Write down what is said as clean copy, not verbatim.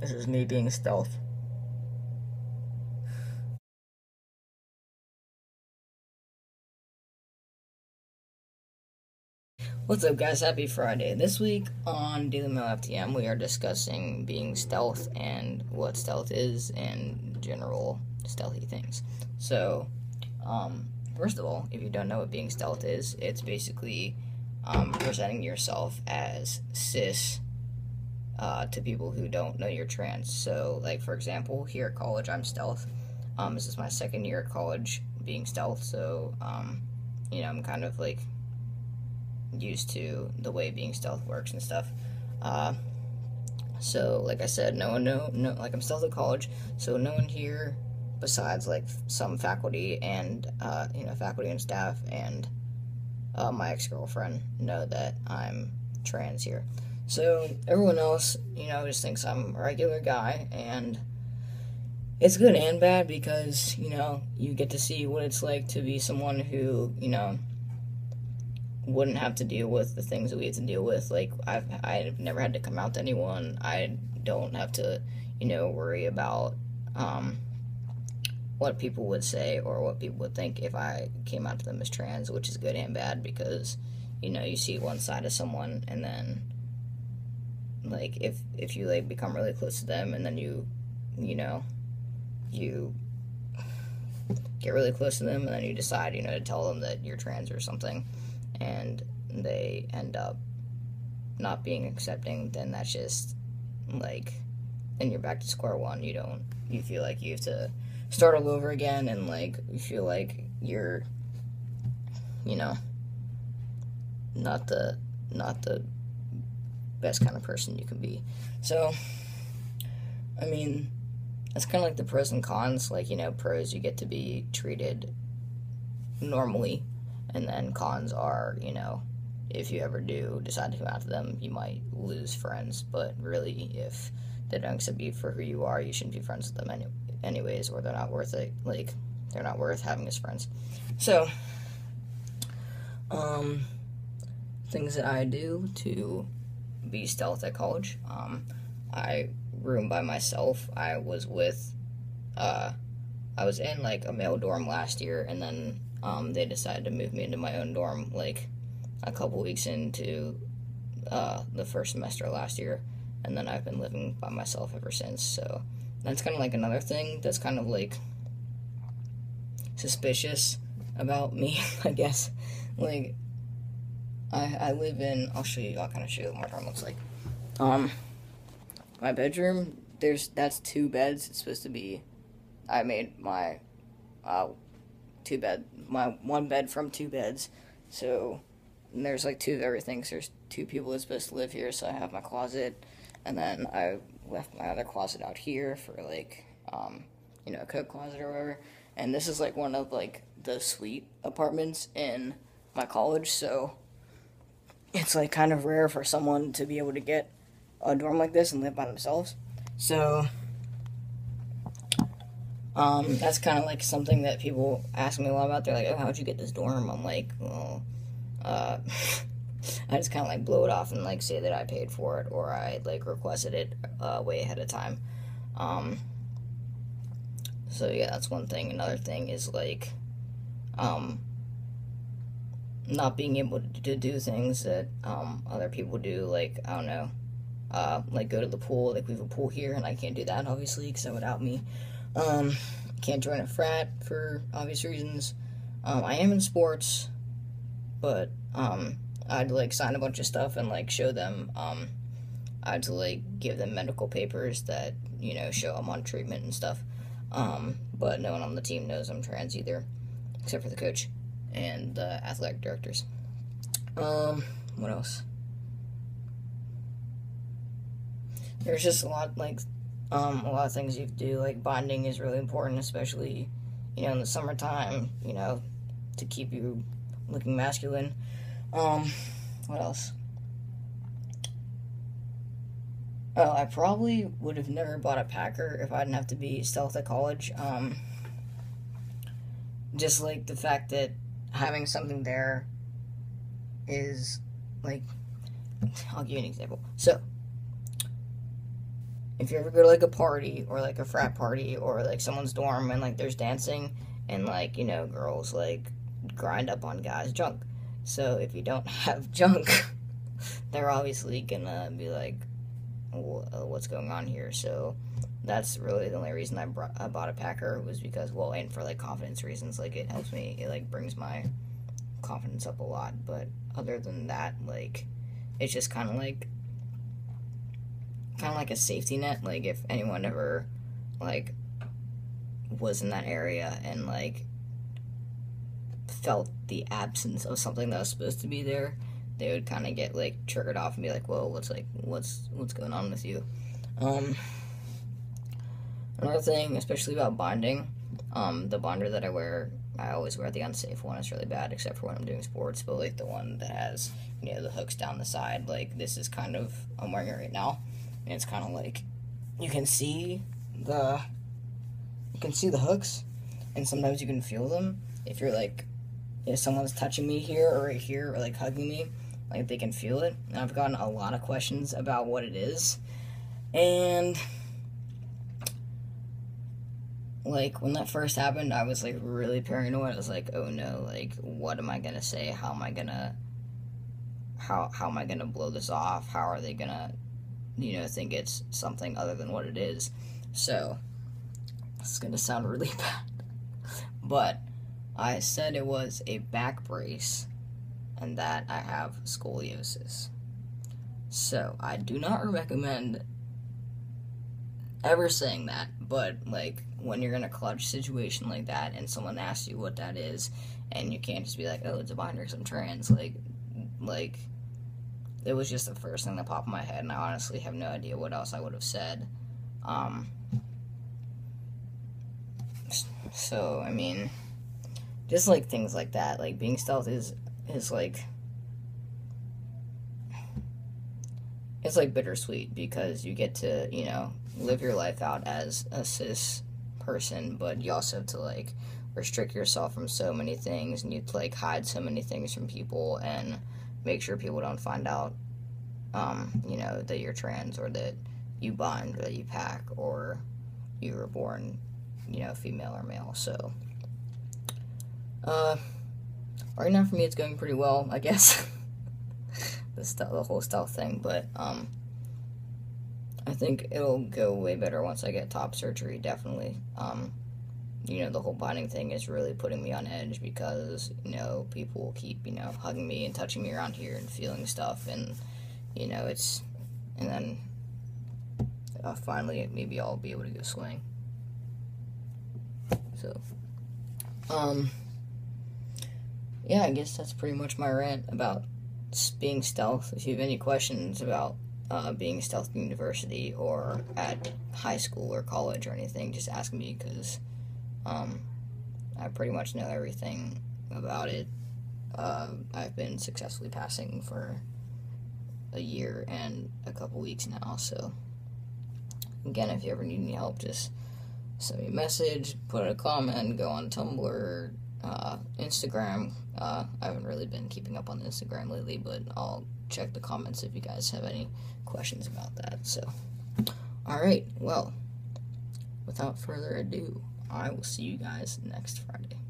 This is me being stealth. What's up, guys? Happy Friday. This week on Daily Mail FTM, we are discussing being stealth and what stealth is and general stealthy things. So, first of all, if you don't know what being stealth is, it's basically presenting yourself as cis to people who don't know you're trans. So, like, for example, here at college, I'm stealth. This is my second year at college being stealth, so, I'm kind of like used to the way being stealth works and stuff. So, like I said, no, like I'm stealth at college, so no one here besides like some faculty and faculty and staff and my ex-girlfriend know that I'm trans here. So everyone else, just thinks I'm a regular guy, and it's good and bad because, you get to see what it's like to be someone who, wouldn't have to deal with the things that we had to deal with. Like, I've never had to come out to anyone. I don't have to, worry about what people would say or what people would think if I came out to them as trans, which is good and bad because, you see one side of someone, and then, like, if you, like, become really close to them, and then you get really close to them, and then you decide, to tell them that you're trans or something, and they end up not being accepting, then that's just, like, then you're back to square one. You feel like you have to start all over again, and, like, you feel like you're, not the best kind of person you can be. So, I mean, that's kind of like the pros and cons. Like, pros, you get to be treated normally, and then cons are, if you ever do decide to come out to them, you might lose friends, but really, if they don't accept you for who you are, you shouldn't be friends with them anyways, or they're not worth it. Like, they're not worth having as friends. So, things that I do to be stealth at college. I room by myself. I was in, like, a male dorm last year, and then, they decided to move me into my own dorm, like, a couple weeks into, the first semester last year, and then I've been living by myself ever since, so that's kind of, like, another thing that's kind of, like, suspicious about me, I guess. Like, I live in, I'll kind of show you what my dorm looks like. My bedroom, that's 2 beds. It's supposed to be, I made my, my 1 bed from 2 beds, so there's, like, 2 of everything, so there's 2 people that's supposed to live here, so I have my closet, and then I left my other closet out here for, like, a coat closet or whatever, and this is, like, one of, like, the suite apartments in my college, so it's, like, kind of rare for someone to be able to get a dorm like this and live by themselves. So, that's kind of, like, something that people ask me a lot about. They're like, oh, how'd you get this dorm? I'm like, well, I just kind of, like, blow it off and, like, say that I paid for it, or I, like, requested it, way ahead of time. So, yeah, that's one thing. Another thing is, like, not being able to do things that, other people do, like, I don't know, like, go to the pool. Like, we have a pool here, and I can't do that, obviously, because that would out me. Can't join a frat for obvious reasons. I am in sports, but, I'd, like, sign a bunch of stuff and, like, show them, I'd, like, give them medical papers that, show I'm on treatment and stuff. But no one on the team knows I'm trans either, except for the coach and the athletic directors. What else? There's just a lot of things you can do. Like, bonding is really important, especially, in the summertime, to keep you looking masculine. What else? Oh, I probably would have never bought a Packer if I didn't have to be stealth at college. Just, like, the fact that having something there is, like, I'll give you an example. So, if you ever go to, like, a party, or, like, a frat party, or, like, someone's dorm, and, like, there's dancing, and, like, you know, girls, like, grind up on guys' junk. So if you don't have junk, they're obviously gonna be like, what's going on here? So that's really the only reason I bought a packer, was because, well, and for, like, confidence reasons. Like, it helps me, it, like, brings my confidence up a lot. But other than that, like, it's just kind of like a safety net. Like, if anyone ever, like, was in that area and, like, felt the absence of something that was supposed to be there, they would kind of get, like, triggered off and be like, whoa, what's going on with you? Another thing, especially about bonding, the bonder that I wear, I always wear the unsafe one. It's really bad, except for when I'm doing sports, but, like, the one that has, you know, the hooks down the side, like, this is kind of, I'm wearing it right now, and it's kind of like, you can see the hooks, and sometimes you can feel them. If you're, like, if someone's touching me here, or right here, or, like, hugging me, like, they can feel it. And I've gotten a lot of questions about what it is, and, like, when that first happened, I was, like, really paranoid. I was like, oh no, like, what am I gonna say? How am I gonna blow this off? How are they gonna, you know, think it's something other than what it is? So, this is gonna sound really bad, but I said it was a back brace, and that I have scoliosis. So, I do not recommend ever saying that, but, like, when you're in a clutch situation like that, and someone asks you what that is, and you can't just be like, oh, it's a binder, because I'm trans, like, it was just the first thing that popped in my head, and I honestly have no idea what else I would have said. So, I mean, just, like, things like that, like, being stealth is like, it's, like, bittersweet, because you get to, you know, live your life out as a cis person, but you also have to, like, restrict yourself from so many things, and you have to, like, hide so many things from people, and make sure people don't find out, you know, that you're trans, or that you bind, or that you pack, or you were born, you know, female or male. So, right now for me it's going pretty well, I guess. the whole stealth thing, but, I think it'll go way better once I get top surgery, definitely. You know, the whole bonding thing is really putting me on edge, because, you know, people will keep, you know, hugging me and touching me around here and feeling stuff, and, you know, and then, finally, maybe I'll be able to go swing. So, yeah, I guess that's pretty much my rant about being stealth. If you have any questions about being stealth at university, or at high school or college or anything, just ask me, because I pretty much know everything about it. I've been successfully passing for a year and a couple weeks now, so again, if you ever need any help, just send me a message, put a comment, go on Tumblr, Instagram. I haven't really been keeping up on Instagram lately, but I'll check the comments if you guys have any questions about that. So, alright, well, without further ado, I will see you guys next Friday.